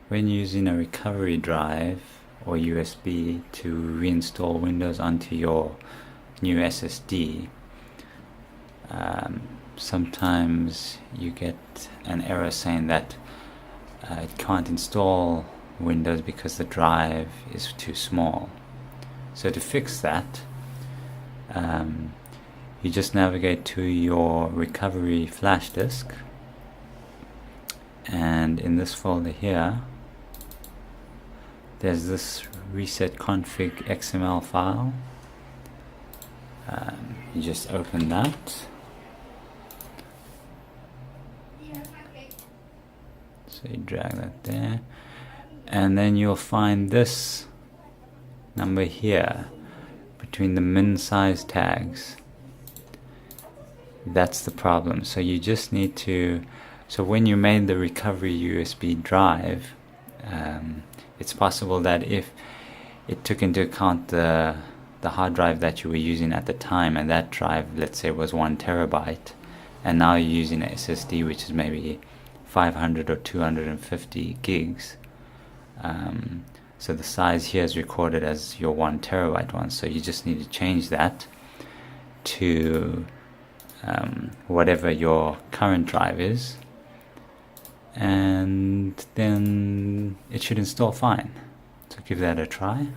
when using a recovery drive or USB to reinstall Windows onto your new SSD, sometimes you get an error saying that it can't install Windows because the drive is too small. So to fix that, you just navigate to your recovery flash disk, and in this folder here there's this reset config XML file. You just open that. So you drag that there, and then you'll find this number here between the min size tags. That's the problem. So you just need to, so when you made the recovery USB drive, it's possible that if it took into account the hard drive that you were using at the time, and that drive, let's say, was 1 terabyte, and now you're using an SSD which is maybe 500 or 250 gigs, so the size here is recorded as your 1 terabyte one. So you just need to change that to whatever your current drive is, and then it should install fine. So give that a try.